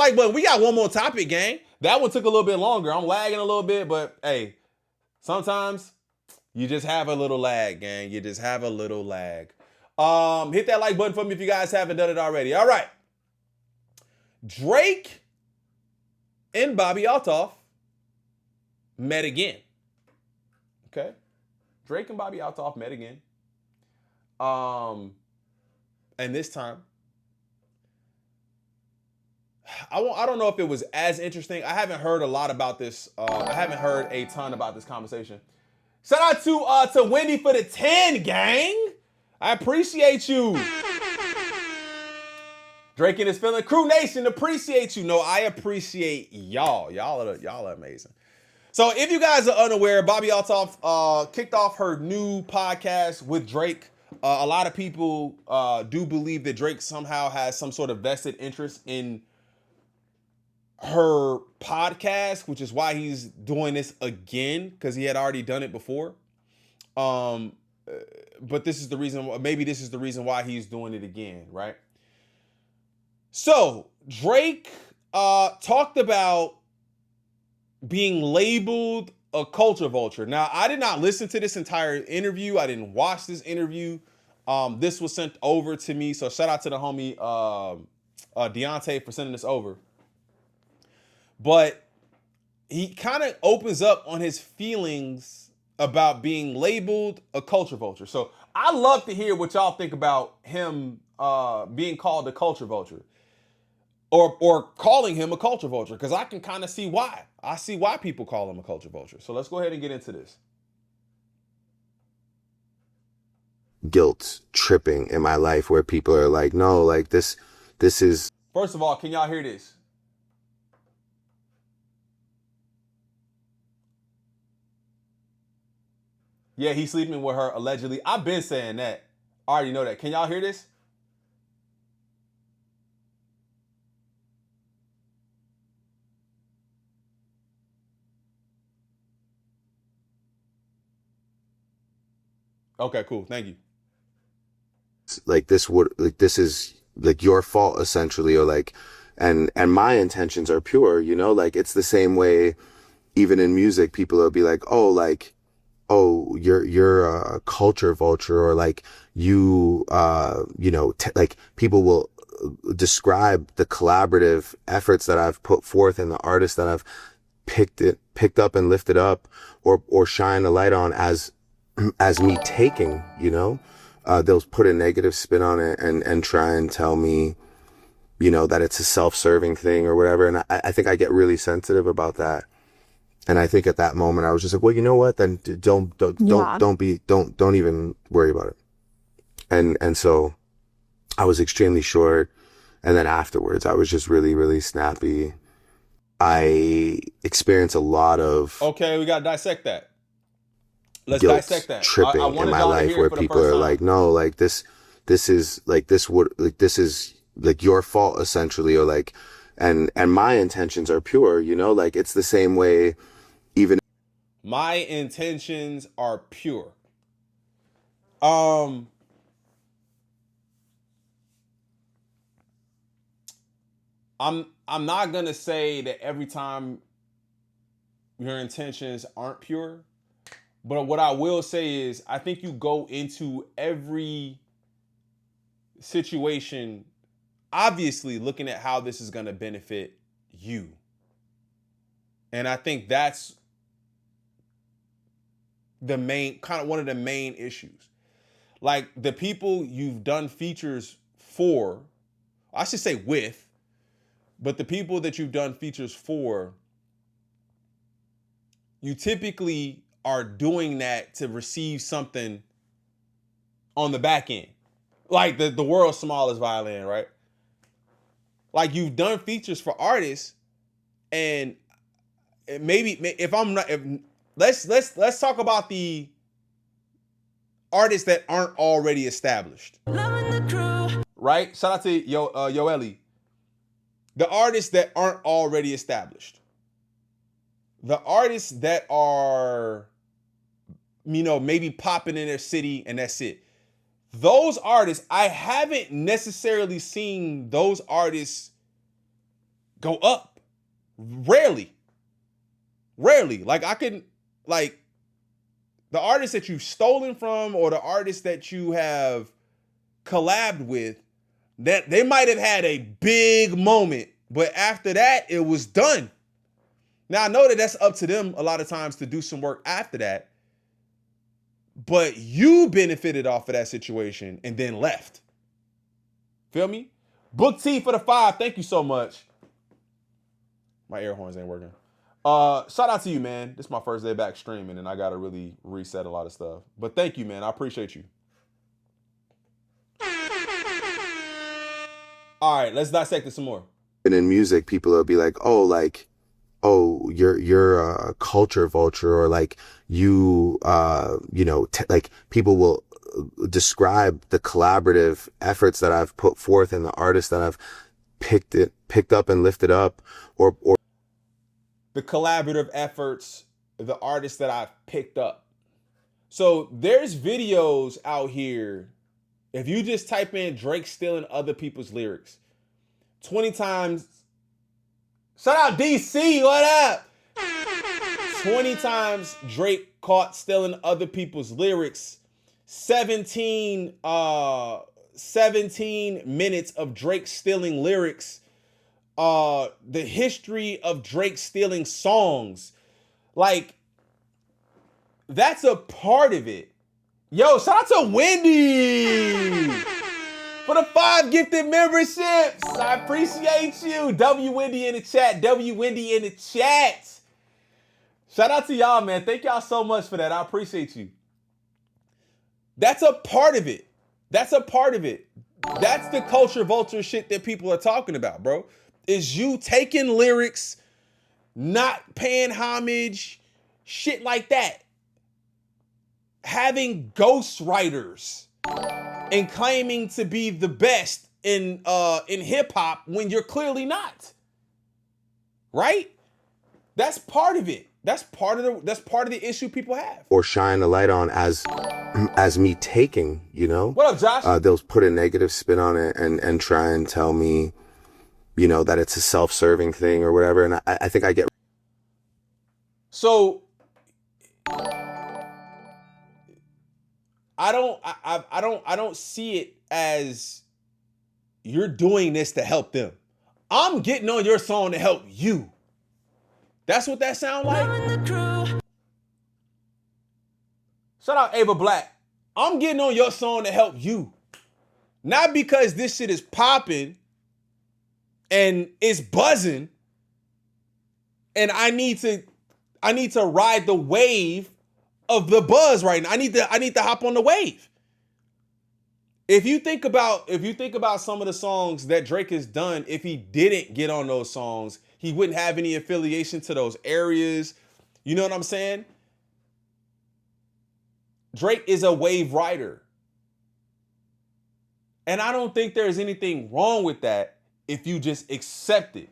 like button. We got one more topic, gang. That one took a little bit longer. I'm lagging a little bit, but hey, sometimes you just have a little lag, gang. You just have a little lag. Hit that like button for me if you guys haven't done it already. All right. Drake and Bobbi Althoff met again. Okay. Drake and Bobbi Althoff met again. And this time, I don't know if it was as interesting. I haven't heard a lot about this. I haven't heard a ton about this conversation. Shout out to Wendy for the 10, gang. I appreciate you. Drake and his feeling. Crew Nation, appreciate you. No, I appreciate y'all. Y'all are amazing. So if you guys are unaware, Bobbi Althoff kicked off her new podcast with Drake. A lot of people do believe that Drake somehow has some sort of vested interest in her podcast, which is why he's doing this again, because he had already done it before. But this is the reason, maybe this is the reason why he's doing it again, right? So Drake talked about being labeled a culture vulture. Now, I did not listen to this entire interview. I didn't watch this interview. This was sent over to me. So shout out to the homie Deontay for sending this over. But he kind of opens up on his feelings about being labeled a culture vulture. So I love to hear what y'all think about him being called a culture vulture. Or calling him a culture vulture, because I can kind of see why. I see why people call him a culture vulture. So let's go ahead and get into this. Guilt tripping in my life where people are like, no, like this is... First of all, can y'all hear this? Yeah, he's sleeping with her allegedly. I've been saying that. I already know that. Can y'all hear this? Okay, cool. Thank you. Like this is like your fault essentially, or like, and my intentions are pure, you know, like it's the same way even in music, people will be like, oh, like, oh, you're a culture vulture, or like you know, like people will describe the collaborative efforts that I've put forth and the artists that I've picked up and lifted up or shine a light on as me taking, you know, they'll put a negative spin on it and try and tell me, you know, that it's a self-serving thing or whatever. And I think I get really sensitive about that. And I think at that moment I was just like, well, you know what? Then don't even worry about it. And so I was extremely short. And then afterwards I was just really, really snappy. I experienced a lot of... Okay, we got to dissect that. Let's dissect that. Tripping in my life where people are like, no, like this is like your fault essentially, or like, and my intentions are pure, you know, like it's the same way even. My intentions are pure. I'm not going to say that every time your intentions aren't pure. But what I will say is, I think you go into every situation, obviously looking at how this is going to benefit you. And I think that's the main, kind of one of the main issues. Like the people you've done features for, I should say with, but the people that you've done features for, you typically are doing that to receive something on the back end. Like the world's smallest violin, right? Like you've done features for artists, and maybe if I'm not, let's talk about the artists that aren't already established. Right? Shout out to Yoeli. The artists that aren't already established. The artists that are, you know, maybe popping in their city and that's it. Those artists, I haven't necessarily seen those artists go up. Rarely. Like I can, like the artists that you've stolen from or the artists that you have collabed with, that they might have had a big moment, but after that, it was done. Now I know that that's up to them a lot of times to do some work after that, but you benefited off of that situation and then left. Feel me? Book T for the 5. Thank you so much. My air horns ain't working. Shout out to you, man. This is my first day back streaming, and I gotta really reset a lot of stuff. But thank you, man. I appreciate you. All right, let's dissect this some more. And in music, people will be like, oh, like, oh, you're a culture vulture, or like you know, like people will describe the collaborative efforts that I've put forth and the artists that I've picked up and lifted up, or the collaborative efforts, the artists that I've picked up. So there's videos out here. If you just type in Drake stealing other people's lyrics, 20 times. Shout out DC, what up? 20 times Drake caught stealing other people's lyrics. 17 minutes of Drake stealing lyrics. The history of Drake stealing songs. Like, that's a part of it. Yo, shout out to Wendy for the 5 gifted memberships. I appreciate you. W Wendy in the chat. W Wendy in the chat. Shout out to y'all, man. Thank y'all so much for that. I appreciate you. That's a part of it. That's a part of it. That's the culture vulture shit that people are talking about, bro. Is you taking lyrics, not paying homage, shit like that. Having ghostwriters and claiming to be the best in hip hop when you're clearly not. Right? That's part of it. That's part of the issue people have. Or shine a light on as me taking, you know? What up, Josh? They'll put a negative spin on it and try and tell me, you know, that it's a self-serving thing or whatever. And I think I get. So I don't see it as you're doing this to help them. I'm getting on your song to help you. That's what that sound like. Shout out Ava Black. I'm getting on your song to help you. Not because this shit is popping and it's buzzing and I need to ride the wave of the buzz right now. I need to hop on the wave. If you think about some of the songs that Drake has done, if he didn't get on those songs, he wouldn't have any affiliation to those areas. You know what I'm saying? Drake is a wave rider. And I don't think there's anything wrong with that if you just accept it.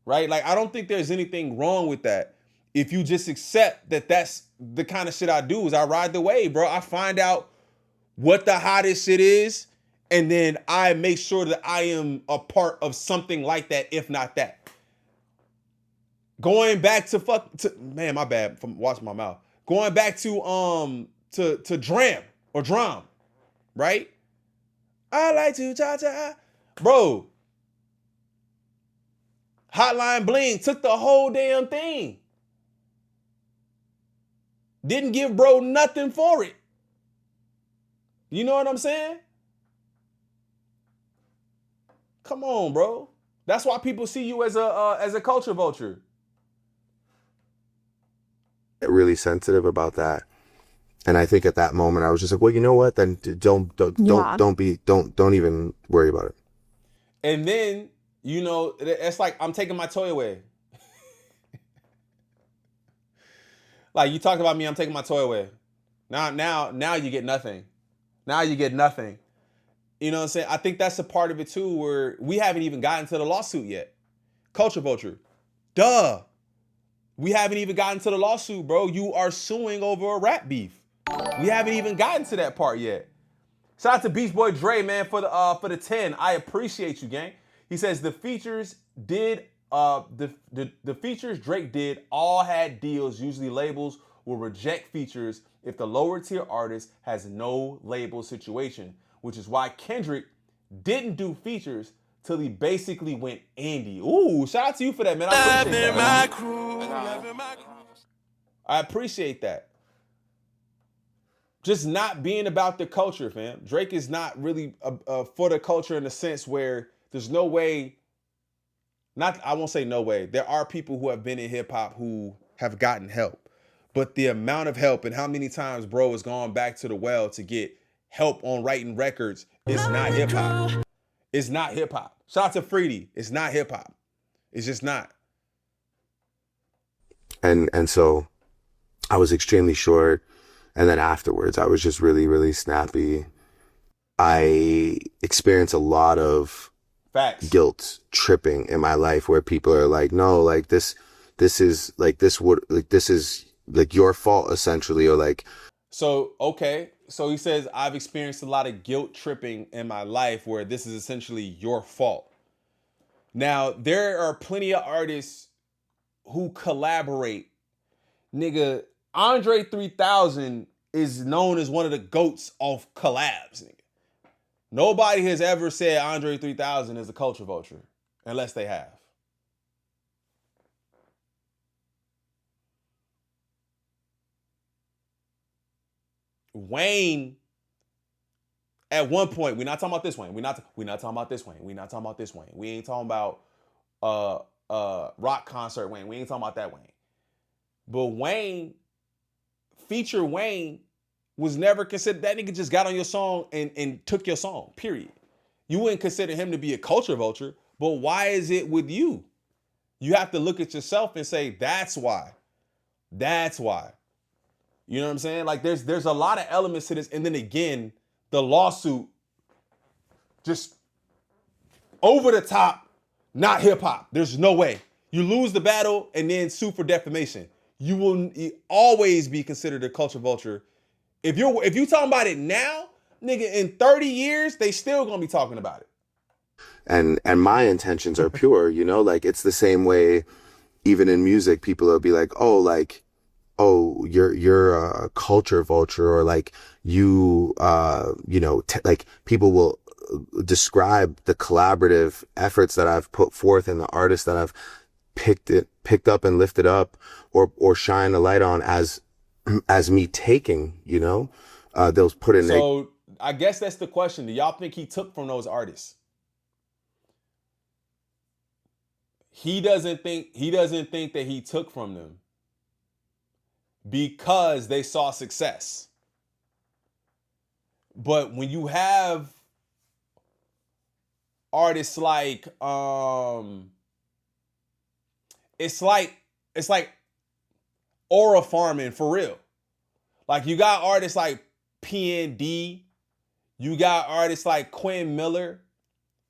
Right? Like, I don't think there's anything wrong with that if you just accept that that's the kind of shit I do, is I ride the wave, bro. I find out what the hottest shit is, and then I make sure that I am a part of something like that, if not that. Going back to man, my bad, from washing my mouth. Going back to Dram, right? I like to cha-cha. Bro, Hotline Bling took the whole damn thing. Didn't give bro nothing for it. You know what I'm saying? Come on, bro. That's why people see you as a culture vulture. Really sensitive about that. And I think at that moment I was just like, well, you know what? Then don't even worry about it. And then, you know, it's like I'm taking my toy away. Like, you talk about me, I'm taking my toy away. Now you get nothing. Now you get nothing. You know what I'm saying? I think that's a part of it too, where we haven't even gotten to the lawsuit yet. Culture vulture. Duh. We haven't even gotten to the lawsuit, bro. You are suing over a rap beef. We haven't even gotten to that part yet. Shout out to Beach Boy Dre, man, for the 10. I appreciate you, gang. He says the features the features Drake did all had deals. Usually labels will reject features if the lower tier artist has no label situation, which is why Kendrick didn't do features till he basically went indie. Ooh, shout out to you for that, man. I appreciate that. Just not being about the culture, fam. Drake is not really for the culture in the sense where there's no way. I won't say no way. There are people who have been in hip hop who have gotten help, but the amount of help and how many times bro has gone back to the well to get help on writing records is not hip hop. It's not hip hop. Shout out to Freedy. It's not hip hop. It's just not. And so I was extremely short. And then afterwards, I was just really, really snappy. I experienced a lot of facts, guilt tripping in my life where people are like, no, like this is like your fault essentially, or like. So, okay. So he says, I've experienced a lot of guilt tripping in my life where this is essentially your fault. Now, there are plenty of artists who collaborate. Nigga, Andre 3000 is known as one of the GOATs of collabs. Nigga. Nobody has ever said Andre 3000 is a culture vulture, unless they have. Wayne, at one point, we're not talking about this Wayne. We're not talking about this Wayne. We're not talking about this Wayne. We ain't talking about rock concert Wayne. We ain't talking about that Wayne. But Wayne, feature Wayne, was never considered. That nigga just got on your song and took your song, period. You wouldn't consider him to be a culture vulture, but why is it with you? You have to look at yourself and say, that's why. That's why. You know what I'm saying? Like there's a lot of elements to this. And then again, the lawsuit, just over the top, not hip hop. There's no way. You lose the battle and then sue for defamation. You will always be considered a culture vulture. If you talking about it now, nigga, in 30 years, they still gonna be talking about it. And my intentions are pure, you know, like it's the same way, even in music, people will be like, oh, you're a culture vulture, or like like people will describe the collaborative efforts that I've put forth and the artists that I've picked up and lifted up or shine a light on as me taking, you know, they'll put in. So I guess that's the question. Do y'all think he took from those artists? He doesn't think that he took from them because they saw success. But when you have artists like it's like aura farming for real. Like you got artists like PND, you got artists like Quinn Miller,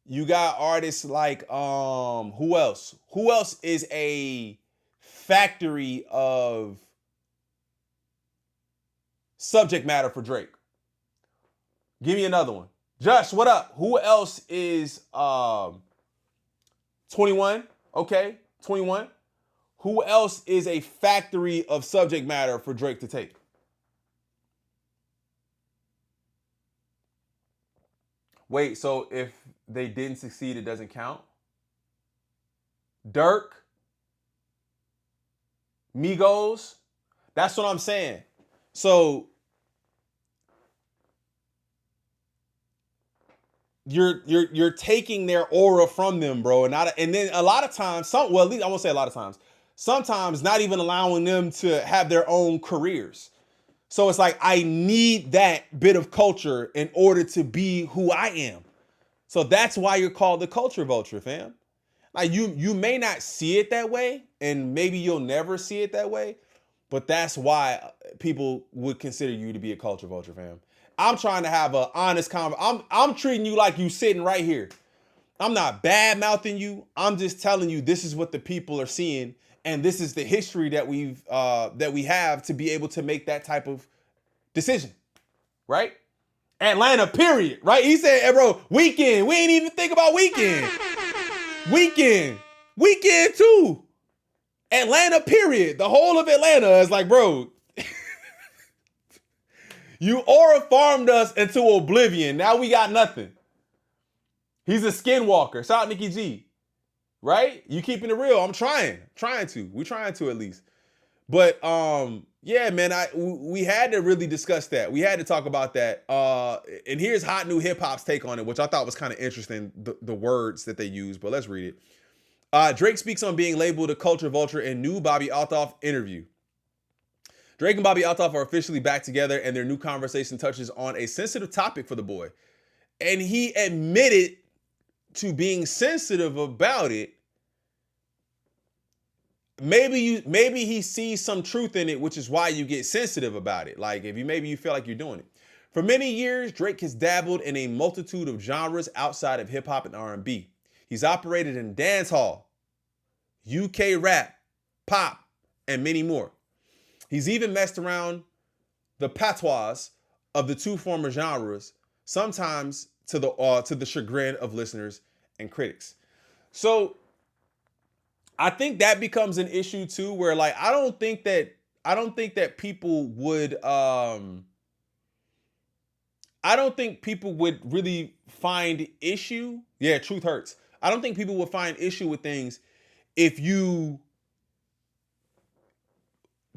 you got artists like who else? Who else is a factory of subject matter for Drake? Give me another one. Josh, what up? Who else is 21? Okay, 21. Who else is a factory of subject matter for Drake to take? Wait, so if they didn't succeed, it doesn't count? Dirk? Migos? That's what I'm saying. So you're taking their aura from them, bro, and then a lot of times, at least I won't say a lot of times. Sometimes not even allowing them to have their own careers. So it's like, I need that bit of culture in order to be who I am. So that's why you're called the culture vulture, fam. Like you may not see it that way, and maybe you'll never see it that way, but that's why people would consider you to be a culture vulture, fam. I'm trying to have an honest conversation. I'm treating you like you sitting right here. I'm not bad mouthing you. I'm just telling you this is what the people are seeing, and this is the history that we have to be able to make that type of decision, right? Atlanta, period, right? He said, hey, bro, Weekend. We ain't even think about Weekend. Weekend. Weekend too. Atlanta, period. The whole of Atlanta is like, bro, you aura farmed us into oblivion. Now we got nothing. He's a skinwalker. Shout out Nikki G. Right? You keeping it real. I'm trying. We're trying to at least. But yeah, man, we had to really discuss that. We had to talk about that. And here's Hot New Hip Hop's take on it, which I thought was kind of interesting, the words that they use, but let's read it. Drake speaks on being labeled a culture vulture in new Bobbi Althoff interview. Drake and Bobbi Althoff are officially back together, and their new conversation touches on a sensitive topic for the boy. And he admitted to being sensitive about it. Maybe he sees some truth in it, which is why you get sensitive about it. Like if you feel like you're doing it. For many years, Drake has dabbled in a multitude of genres outside of hip hop and R&B. He's operated in dancehall, UK rap, pop, and many more. He's even messed around the patois of the two former genres, sometimes to the chagrin of listeners and critics. So I think that becomes an issue too, where like I don't think that people would really find issue. Yeah, truth hurts. I don't think people would find issue with things if you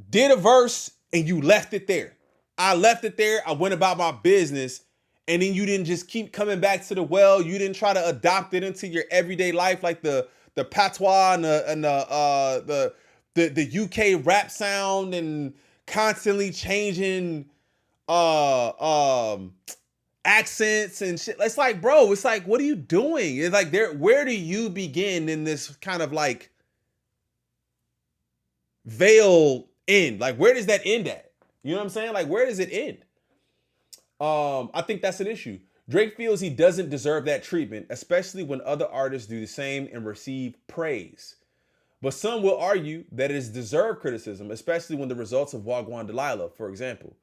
did a verse and you left it there. I left it there. I went about my business, and then you didn't just keep coming back to the well. You didn't try to adopt it into your everyday life, like the patois and the UK rap sound, and constantly changing accents and shit. It's like, bro, it's like, what are you doing? It's like, where do you begin in this kind of like veil end? Like, where does that end at? You know what I'm saying? Like, where does it end? I think that's an issue. Drake feels he doesn't deserve that treatment, especially when other artists do the same and receive praise. But some will argue that it is deserved criticism, especially when the results of Wagwan Delilah, for example.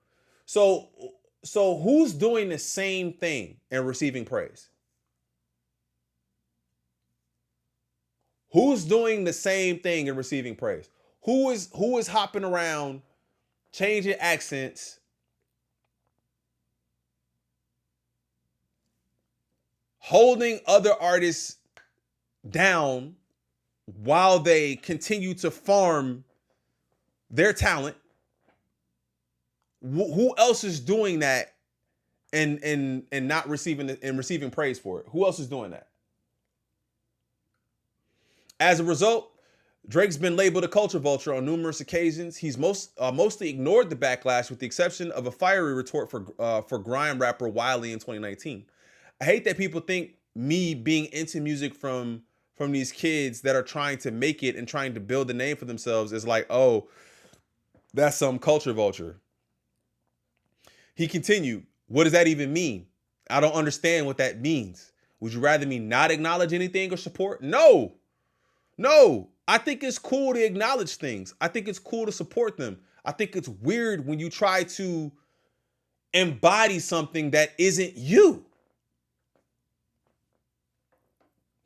So who's doing the same thing and receiving praise? Who's doing the same thing and receiving praise? Who is hopping around, changing accents, holding other artists down while they continue to farm their talent? Who else is doing that and not receiving praise for it? Who else is doing that? As a result, Drake's been labeled a culture vulture on numerous occasions. He's mostly ignored the backlash, with the exception of a fiery retort for grime rapper Wiley in 2019. I hate that people think me being into music from these kids that are trying to make it and trying to build a name for themselves is like, oh, that's some culture vulture. He continued, what does that even mean? I don't understand what that means. Would you rather me not acknowledge anything or support? No. I think it's cool to acknowledge things. I think it's cool to support them. I think it's weird when you try to embody something that isn't you.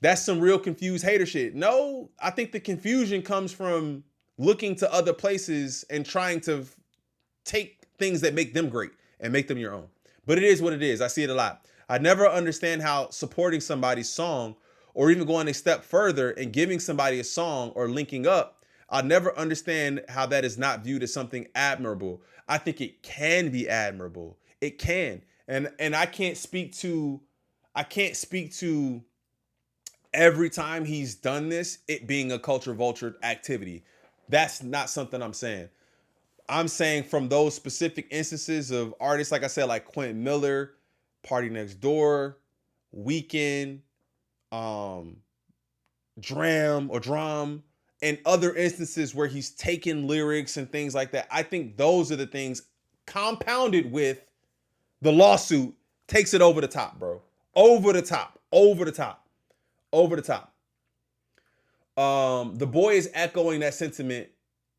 That's some real confused hater shit. No, I think the confusion comes from looking to other places and trying to take things that make them great and make them your own. But it is what it is. I see it a lot. I never understand how supporting somebody's song, or even going a step further and giving somebody a song or linking up, I'll never understand how that is not viewed as something admirable. I think it can be admirable. It can. And I can't speak to every time he's done this, it being a culture vulture activity. That's not something I'm saying. I'm saying from those specific instances of artists, like I said, like Quentin Miller, Party Next Door, Weeknd, Drum, and other instances where he's taken lyrics and things like that. I think those are the things, compounded with the lawsuit, takes it over the top, bro. Over the top. The boy is echoing that sentiment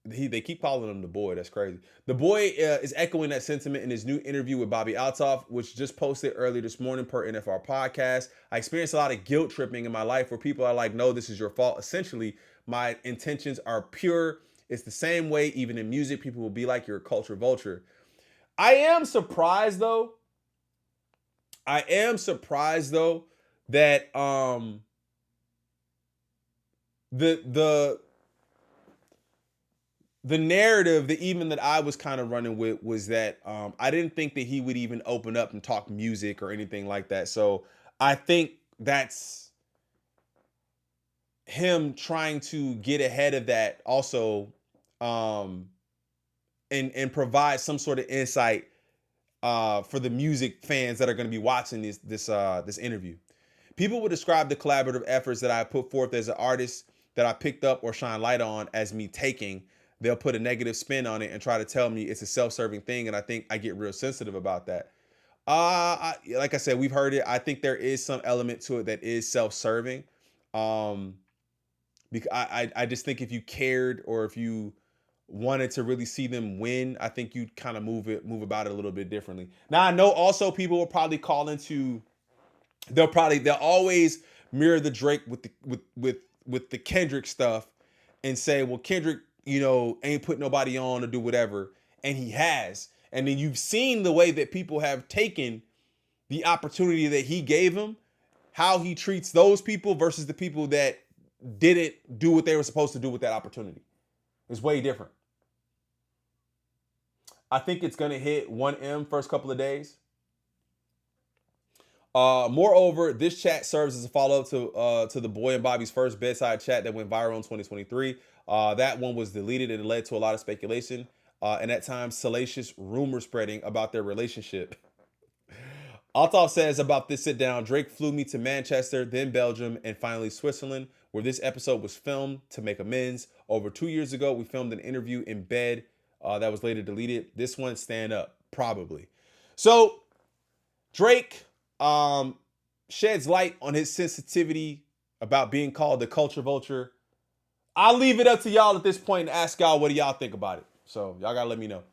They keep calling him the boy. That's crazy. The boy is echoing that sentiment in his new interview with Bobbi Althoff, which just posted earlier this morning per NFR podcast. I experienced a lot of guilt tripping in my life where people are like, no, this is your fault. Essentially, my intentions are pure. It's the same way, even in music, people will be like, you're a culture vulture. I am surprised though. I am surprised though that the the narrative that even that I was kind of running with was that I didn't think that he would even open up and talk music or anything like that. So I think that's him trying to get ahead of that also, um, and provide some sort of insight for the music fans that are going to be watching this interview. People would describe the collaborative efforts that I put forth as an artist that I picked up or shine light on as me taking. They'll put a negative spin on it and try to tell me it's a self-serving thing, and I think I get real sensitive about that. Like I said, we've heard it. I think there is some element to it that is self-serving. Um, because I just think if you cared or if you wanted to really see them win, I think you'd kind of move about it a little bit differently. Now I know also people will probably call into they'll always mirror the Drake with the Kendrick stuff and say, well, Kendrick, ain't put nobody on or do whatever, and he has. And then you've seen the way that people have taken the opportunity that he gave him, how he treats those people versus the people that didn't do what they were supposed to do with that opportunity. It's way different. I think it's gonna hit 1M first couple of days. Moreover, this chat serves as a follow-up to the Boy and Bobby's first bedside chat that went viral in 2023. That one was deleted and it led to a lot of speculation and at times salacious rumor spreading about their relationship. Althoff says about this sit down, Drake flew me to Manchester, then Belgium, and finally Switzerland, where this episode was filmed to make amends. Over 2 years ago, we filmed an interview in bed that was later deleted. This one, stand up, probably. So Drake sheds light on his sensitivity about being called the culture vulture. I'll leave it up to y'all at this point and ask y'all what do y'all think about it. So y'all gotta let me know.